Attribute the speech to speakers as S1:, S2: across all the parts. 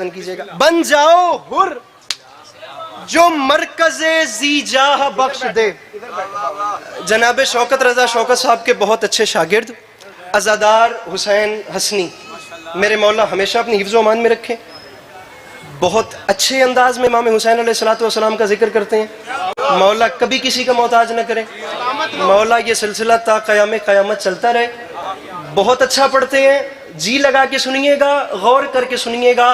S1: कीजिएगा। बन जाओ हुर जो मरकज़े ज़ीजाह बख्श दे। जनाब शौकत रज़ा शौकत साहब के बहुत अच्छे शागिर्द अज़ादार हुसैन हसनी, मेरे मौला हमेशा अपनी हिफ्ज़ व अमान में रखें। बहुत अच्छे अंदाज में इमाम हुसैन अलैहिस्सलातु वस्सलाम का जिक्र करते हैं। मौला कभी किसी का मोहताज न करे। मौला ये सिलसिला ता क़याम क़यामत चलता रहे। बहुत अच्छा पढ़ते हैं, जी लगा के सुनिएगा, गौर करके सुनिएगा।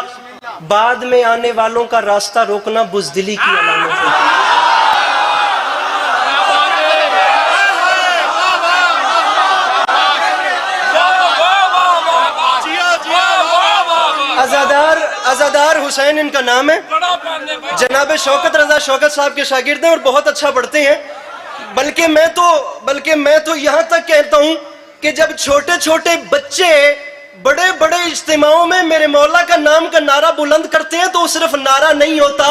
S1: बाद में आने वालों का रास्ता रोकना बुज़दिली की अलामत है। अज़ादार हुसैन इनका नाम है। जनाब शौकत रज़ा शौकत साहब के शागिर्द हैं और बहुत अच्छा पढ़ते हैं। बल्कि मैं तो यहाँ तक कहता हूँ कि जब छोटे छोटे बच्चे बड़े बड़े इज्तिमाओं में मेरे मौला का नाम का नारा बुलंद करते हैं तो वो सिर्फ नारा नहीं होता,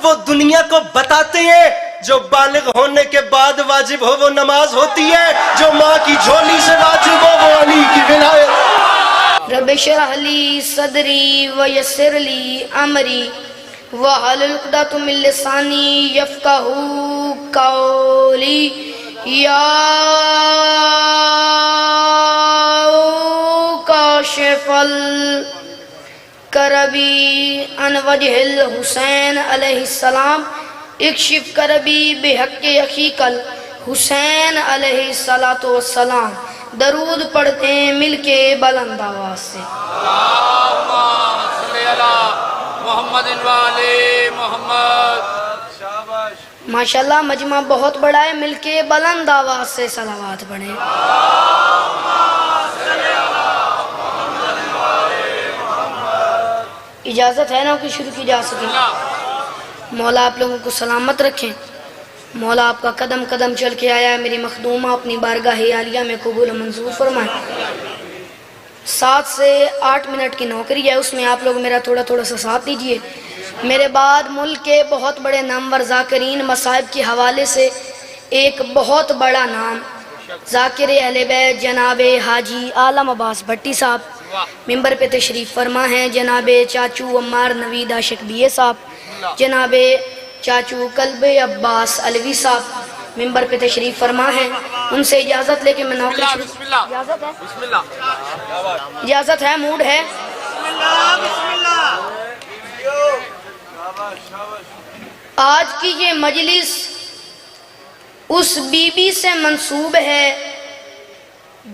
S1: वो दुनिया को बताते हैं जो बालिग होने के बाद वाजिब हो वो नमाज होती है, जो माँ की झोली से वाजिब हो वो अली की विलायत।
S2: रब इश्रह ली सदरी व यस्सिर ली अमरी वहलुल उक़दतम मिन लिसानी यफ़क़हू क़ौली। या काशिफ़ल करबी अन वजहिल हुसैन अलैहिस्सलाम इक्शिफ करबी बिहक़्क़ि अख़ीकल हुसैन अलैहिस्सलातु वस्सलाम। दरूद पढ़ते हैं मिलके बुलंद आवाज़ से। माशाल्लाह मजमा बहुत बड़ा है, मिलके बुलंद आवाज़ से सलावात पढ़ें। इजाज़त है ना कि शुरू की जा सके। मौला आप लोगों को सलामत रखें। मौला आपका कदम कदम चल के आया है, मेरी मखदूमा अपनी बारगाह आलिया में कबूल मंजूर फरमाए। 7 से 8 मिनट की नौकरी है, उसमें आप लोग मेरा थोड़ा थोड़ा सा साथ दीजिए। मेरे बाद मुल्क के बहुत बड़े नामवर ज़ाकिरीन मसाइब के हवाले से एक बहुत बड़ा नाम ज़ाकिर अहले बैत जनाब हाजी आलम अब्बास भट्टी साहब मिंबर पे तशरीफ़ फरमा हैं। जनाब चाचू अम्मार नवीद आशिक बीए साहब, जनाब चाचू कल्बे अब्बास अलवी साहब मिंबर पे तशरीफ़ फरमा है। उनसे इजाज़त लेके मैं नौकरी इजाज़त है, मूड है। आज की ये मजलिस उस बीबी से मंसूब है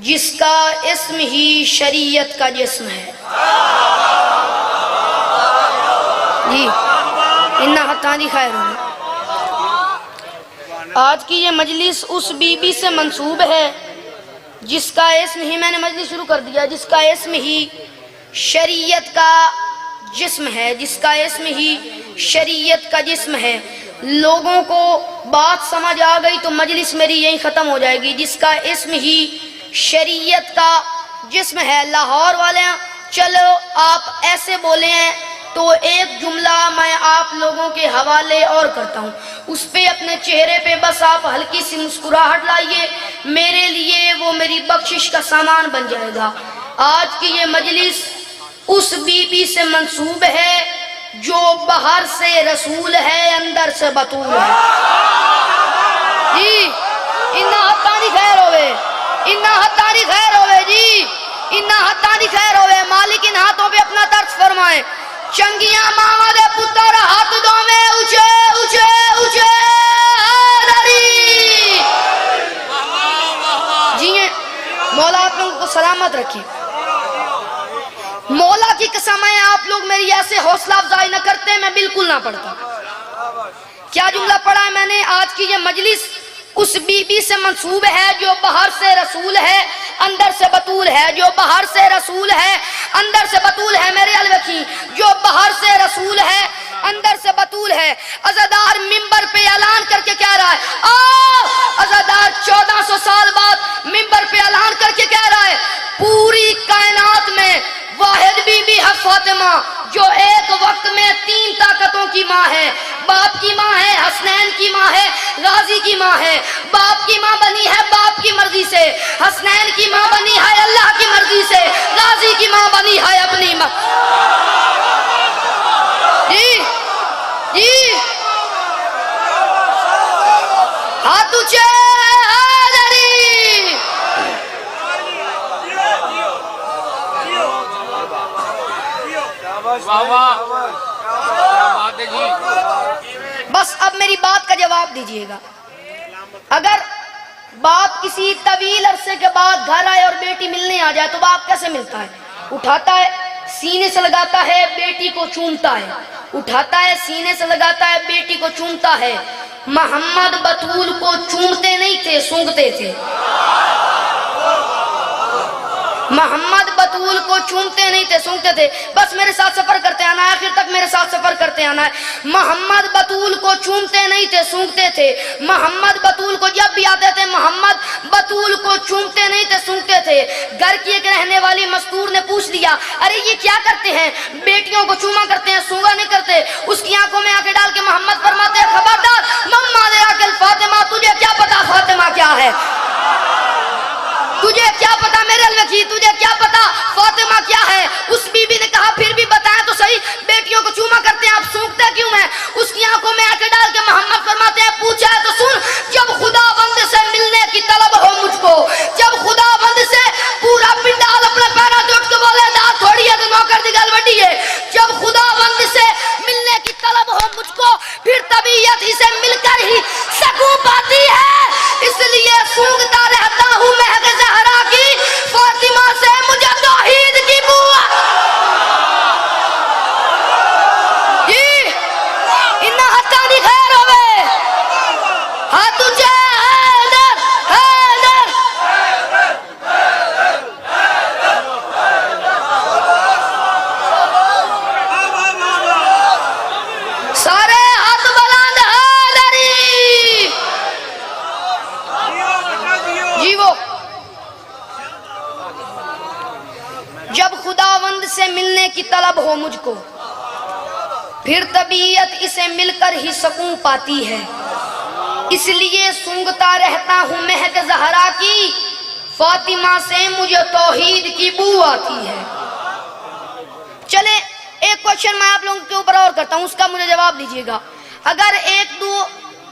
S2: जिसका इस्म ही शरीयत का जिस्म है। जी इन्ना हत्तानी खैर हो। आज की ये मजलिस उस बीबी से मंसूब है जिसका इस्म ही, मैंने मजलिस शुरू कर दिया, जिसका इस्म ही शरीयत का जिस्म है, जिसका इस्म ही शरीयत का जिस्म है। लोगों को बात समझ आ गई तो मजलिस मेरी यहीं ख़त्म हो जाएगी। जिसका इस्म ही शरीयत का जिस्म है। लाहौर वाले चलो आप ऐसे बोले हैं तो एक जुमला मैं आप लोगों के हवाले और करता हूँ, उस पे अपने चेहरे पे बस आप हल्की सी मुस्कुराहट लाइए, मेरे लिए वो मेरी बख्शिश का सामान बन जाएगा। आज की ये मजलिस उस बीबी से मंसूब है जो बाहर से रसूल है अंदर से बतूल है। जी इन्ना हत्तानी खैर होवे, इन्ना हत्तानी खैर होवे जी, इन्ना हत्तानी खैर होवे। मालिक इन हाथों पे अपना तर्स फरमाए। चंगिया मामा दे पुत्र हाथ दो में ऊंचे ऊंचे ऊंचे जी। मौला आप लोगों को सलामत रखे। मौला की कसम है आप लोग मेरी ऐसे हौसला अफजाई न करते मैं बिल्कुल ना पढ़ता। क्या जुमला पढ़ा है मैंने? आज की ये मजलिस उस बीबी से मंसूब है जो बाहर से रसूल है अंदर से बतूल है, जो बाहर से रसूल है अंदर से बतूल है। मेरे अलवकी जो बाहर से रसूल है अंदर से बतूल है। अज़ादार मिंबर पे ऐलान करके कह रहा है, अज़ादार 1400 साल बाद मिंबर पे ऐलान करके कह रहा है पूरी कायनात में वाहिद बीबी है फातिमा जो एक वक्त में 3 ताकतों की माँ है। बाप की माँ है, हसनैन की माँ है, गाजी की माँ है। बाप की माँ बनी है बाप की मर्जी से, हसनैन की माँ बनी है अल्लाह की मर्जी से, गाजी की माँ बनी है अपनी जी हाथ ऊंचे हैदरी। बस अब मेरी बात का जवाब दीजिएगा। अगर बाप किसी तवील अरसे के बाद घर आए और बेटी मिलने आ जाए तो बाप कैसे मिलता है? उठाता है, सीने से लगाता है, बेटी को चूमता है। उठाता है, सीने से लगाता है, बेटी को चूमता है। मोहम्मद बतूल को चूमते नहीं थे, सूंघते थे। मोहम्मद बतूल को चूमते नहीं थे, सूंघते थे। बस मेरे साथ सफर करते आना है, आखिर तक मेरे साथ सफर करते आना है। मोहम्मद बतूल को चूमते नहीं थे, सूंघते थे। मोहम्मद बतूल को जब भी आते थे, मोहम्मद बतूल को चूमते नहीं थे, सूंघते थे। घर की एक रहने वाली मस्तूर ने पूछ लिया, अरे ये क्या करते हैं? बेटियों को चूमा करते हैं, सूंघा नहीं करते। उसकी आंखों में आंखें डाल के मोहम्मद फरमाते हैं, खबरदार मम्मा दे अकल फातिमा, तुझे क्या पता फातिमा क्या है? तुझे क्या पता मेरे अलवकी, तुझे क्या पता फातिमा क्या है? उस बीबी ने कहा, फिर भी बताया तो सही, बेटियों को चूमा करते हैं, आप सूंघते क्यों हैं? उसकी आंखों में आंखें डाल के मोहम्मद फरमाते हैं, पूछा है तो सुन। जब खुदाबंद से मिलने की तलब हो मुझको, जब खुदाबंद से पूरा पिंडाल अपने पैरों से उठ के बोले दांत थोड़ी है तो नौकर दी गल बड़ी है। जब खुदाबंद से मिलने की तलब हो मुझको, फिर तबीयत इसे मिलकर ही सकून पाती है। इसलिए सूंघता रहता हूँ महक ज़हरा की, फातिमा से मुझे तौहीद की बुआ। जी इन्ना हत्तानी खैर होवे। हाथ ऊंचे हैदर हैदर। सारे हाथ बुलंद हैदरी। जी वो जब खुदावंद से मिलने की तलब हो मुझको, फिर तबीयत इसे मिलकर ही सकून पाती है। इसलिए सूंघता रहता हूँ महक ज़हरा की, फातिमा से मुझे तौहीद की बू आती है। चले एक क्वेश्चन मैं आप लोगों के ऊपर और करता हूँ, उसका मुझे जवाब दीजिएगा।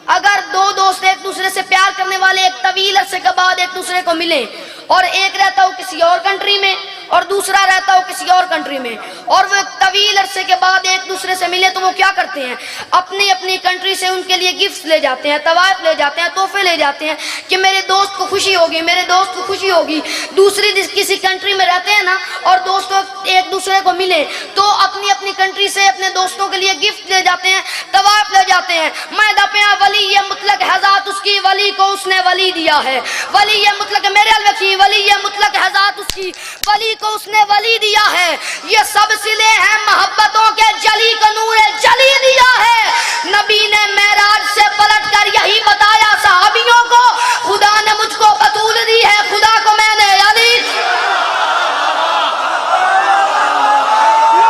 S2: अगर दो दोस्त एक दूसरे से प्यार करने वाले एक तवील अरसे के बाद एक दूसरे को मिले, और एक रहता हो किसी और कंट्री में और दूसरा रहता हो किसी और कंट्री में, और वो तवील अरसे के बाद एक दूसरे से मिले, तो वो क्या करते हैं? अपनी अपनी कंट्री से उनके लिए गिफ्ट ले जाते हैं, तवाइफ ले जाते हैं, तोहफे ले जाते हैं कि मेरे दोस्त को खुशी होगी, मेरे दोस्त को खुशी होगी। दूसरी किसी कंट्री में रहते हैं ना, और दोस्तों एक दूसरे को मिले तो अपनी अपनी कंट्री से अपने दोस्तों के लिए गिफ्ट ले जाते हैं, तवाइफ ले जाते हैं। मैं दपिया वली ये मुतलक हज़ात उसकी, वली को उसने वली दिया है। वली ये मुतलक मेरे अलवकी, वली ये मुतलक हज़ात उसकी, वली को उसने वली दिया है। ये सब सिले हैं मोहब्बतों के, जली को नूर जली दिया है। नबी ने मेराज से पलट कर यही बताया सहाबियों को, खुदा ने मुझको बतूल दी है, खुदा को मैंने अली।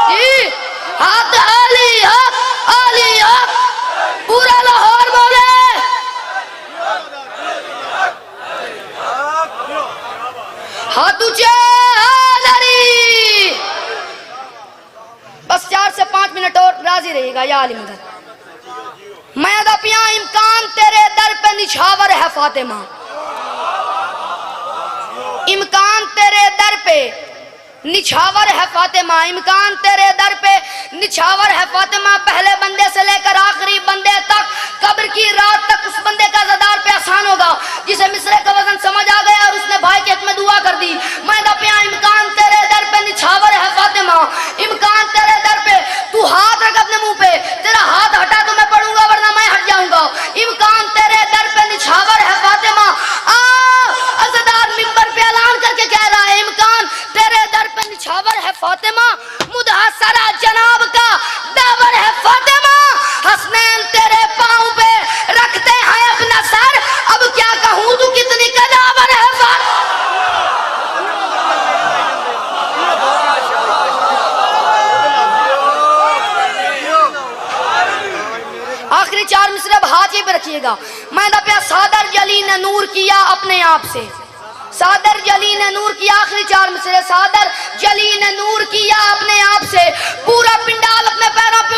S2: जी हाथ अली हक, अली हक, पूरा लाहौर बोले। हाथ ऊंचे हैदरी। बस 4 से 5 मिनट और राजी रहेगा या अली मदद। मैं दपिया इम्कान तेरे दर पे निछावर है फातिमा, इम्कान तेरे दर पे निछावर है फातिमा, इम्कान तेरे दर पे निछावर है फातिमा। पहले बंदे से लेकर आखिरी बंदे तक, कब्र की रात तक उस बंदे का ज़दार पे आसान होगा जिसे मिसरे का वजन समझ आ गया और उसने भाई के हक में दुआ कर दी। मैं दपिया इम्कान तेरे दर पे निछावर है फातिमा, इम्कान तेरे दर पे। तू हाथ रख अपने मुंह पे, तेरा हाथ हटा तो मैं पढ़ूंगा वरना मैं हट जाऊंगा। इम्कान तेरे दर पे निछावर है फातिमा। अज़दार मिंबर पे ऐलान करके कह रहा है, इम्कान तेरे दर पे निछावर है फातिमा, मुदहसरा जनाब का दावर है फातिमा। हसनैन तेरे पांव पे रखते हैं अपना सर, अब क्या कहूँ तू कितनी कदावर है आखिरी 4 मिसरे हाथ पे रखिएगा। मैं दपिया सादर जली ने नूर किया अपने आप से, सादर जली ने नूर किया। आखिरी 4 मिसरे। सादर जली ने नूर किया अपने आप से, पूरा पिंडाल अपने पैरों पे